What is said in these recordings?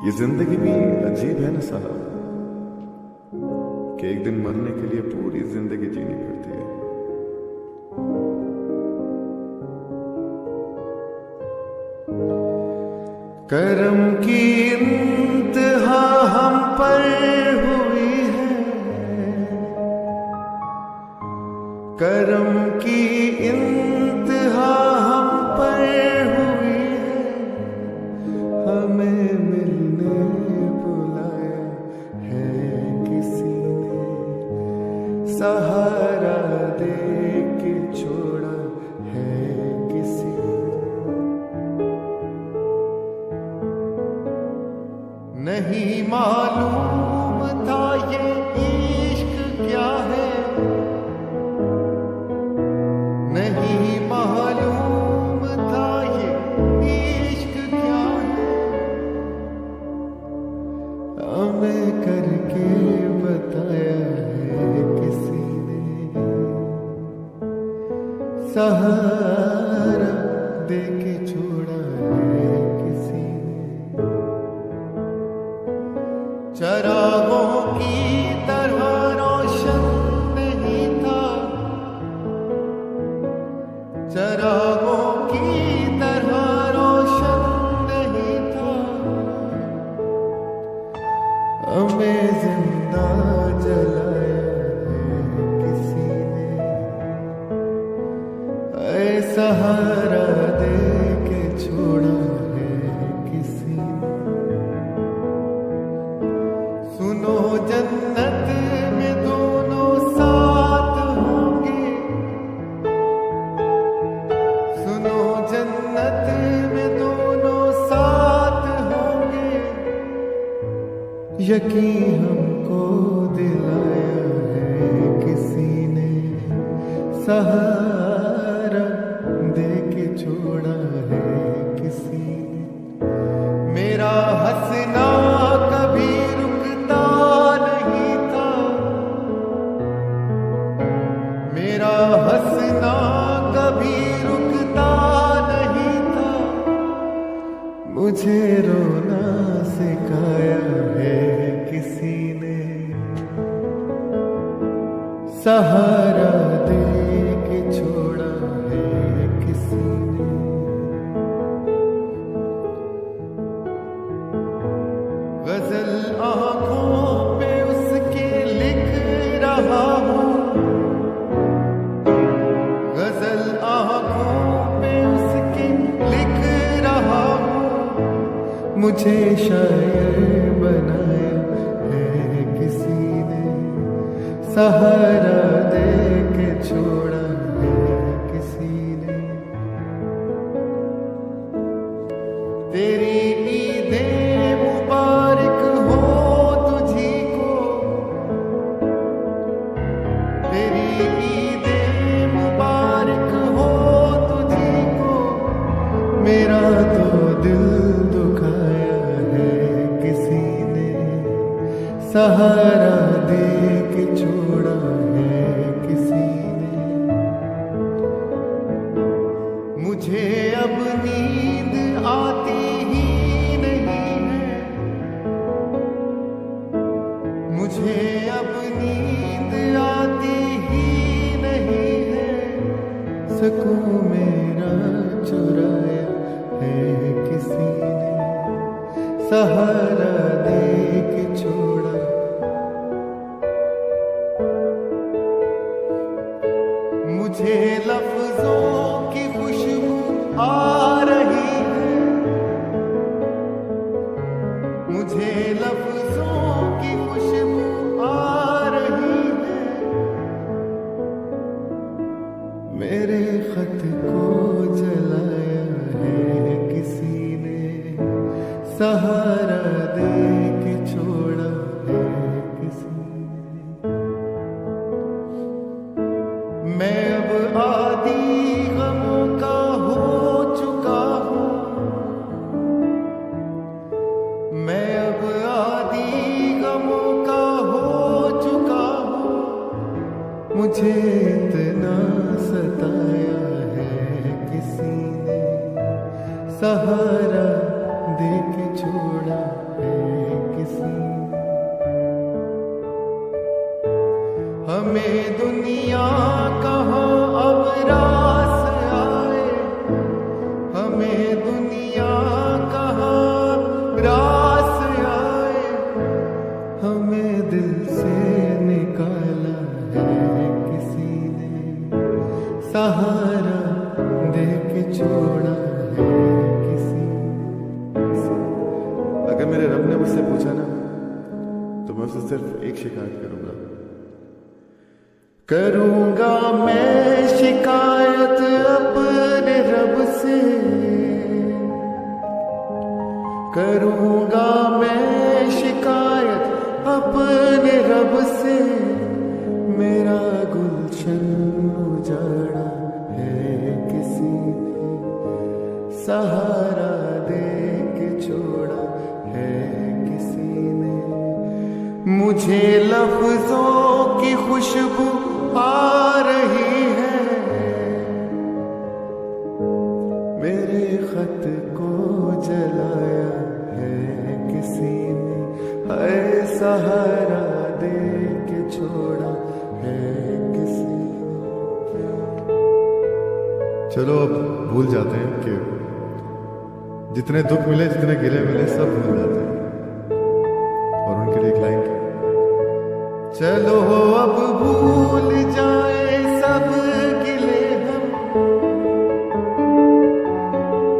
ये जिंदगी भी अजीब है ना साहब, कि एक दिन मरने के लिए पूरी जिंदगी जीनी पड़ती है। करम की इंतहा हम पर हुई है, करम की इंतहा हम पर हुई है, हमें मिलने बुलाया है किसी ने, सहारा दे के छोड़ा है किसी ने। नहीं मालूम था ये इश्क क्या है, नहीं मालूम था ये इश्क क्या है, हमें करके बताया है किसी ने, सहारा दे के छोड़ा है किसी ने। चरागों की तरह रोशन नहीं था, चरागों की तरह रोशन नहीं था, हमें जिंदा जलाया है किसी ने, ऐ सहारा दे के छोड़ा है किसी ने। सुनो जन्नत में दोनों साथ होंगे, सुनो जन्नत में दोनों साथ होंगे, यकीन हमको दिलाया है किसी ने, सहारा दे के छोड़ा है किसी ने। मेरा हंसना कभी रुकता नहीं था, मेरा हंसना कभी रुकता नहीं था, मुझे रोना सिखाया है किसी ने, सहारा दे के छोड़ा है किसी ने। गजल आंखों पे उसके लिख रहा हूँ, गजल आंखों पे उसके लिख रहा हूँ, मुझे शायर बनाया है किसी ने, सहारा दे के छोड़ा है किसी ने। तेरी ईदें मुबारक हो तुझी को, तेरी ईदें मुबारक हो तुझी को, मेरा तो दिल दुखाया है किसी ने, सहारा दे के छोड़ा है किसी ने। मुझे अब नींद आती ही नहीं है, मुझे अब नींद आती ही नहीं है, सुकून मेरा चुराया है किसी ने, सहारा दे के छोड़ा। मुझे लफ्जों की खुशबू आ रही है, मुझे लफ्जों की खुशबू आ रही है, मेरे खत को जलाया है किसी ने, सहारा दे के छोड़ा है किसी ने। मैं अब आदी गमों का हो चुका हूँ, मैं अब आदी गमों का हो चुका हूँ, मुझे इतना सताया है किसी ने, सहारा दे के छोड़ा है किसी ने। हमें दुनिया कहाँ अब रास आए, हमें दुनिया कहाँ रास आए, हमें दिल से निकाला है किसी ने, सहारा दे के छोड़ा है किसी ने। अगर मेरे रब ने मुझसे पूछा ना तो मैं उससे सिर्फ एक शिकायत करूंगा, करूंगा मैं शिकायत अपने रब से, करूंगा मैं शिकायत अपने रब से, मेरा गुलशन उजाड़ा है किसी ने, सहारा दे के छोड़ा है किसी ने। मुझे लफ्जों की खुशबू आ रही है, मेरे खत को जलाया है किसी ने, है सहारा दे के छोड़ा है किसी ने। चलो अब भूल जाते हैं कि जितने दुख मिले जितने गिले मिले सब भूल जाते हैं, और उनके लिए एक लाइन की, चलो अब भूल जाए सब गिले हम,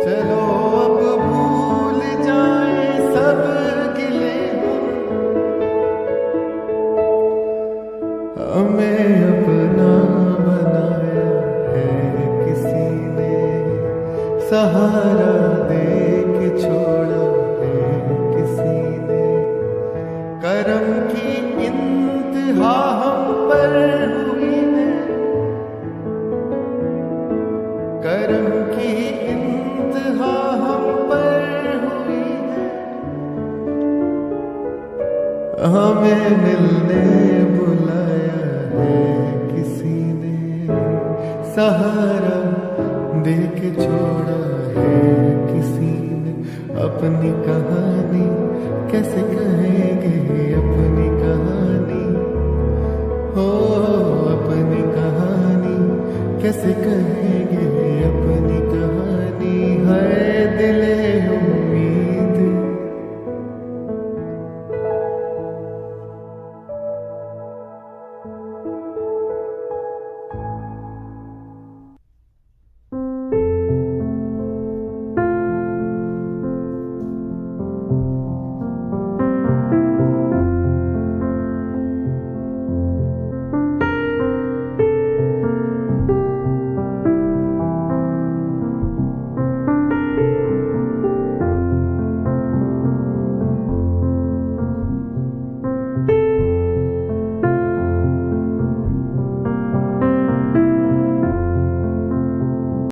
चलो अब भूल जाए सब गिले हम, हमें अपना बनाया है किसी ने, सहारा दे के छोड़ा है किसी ने। करम की इंतहा हम पर हुई है, करम की इंतहा हम पर हुई है, हमें मिलने बुलाया है किसी ने, सहारा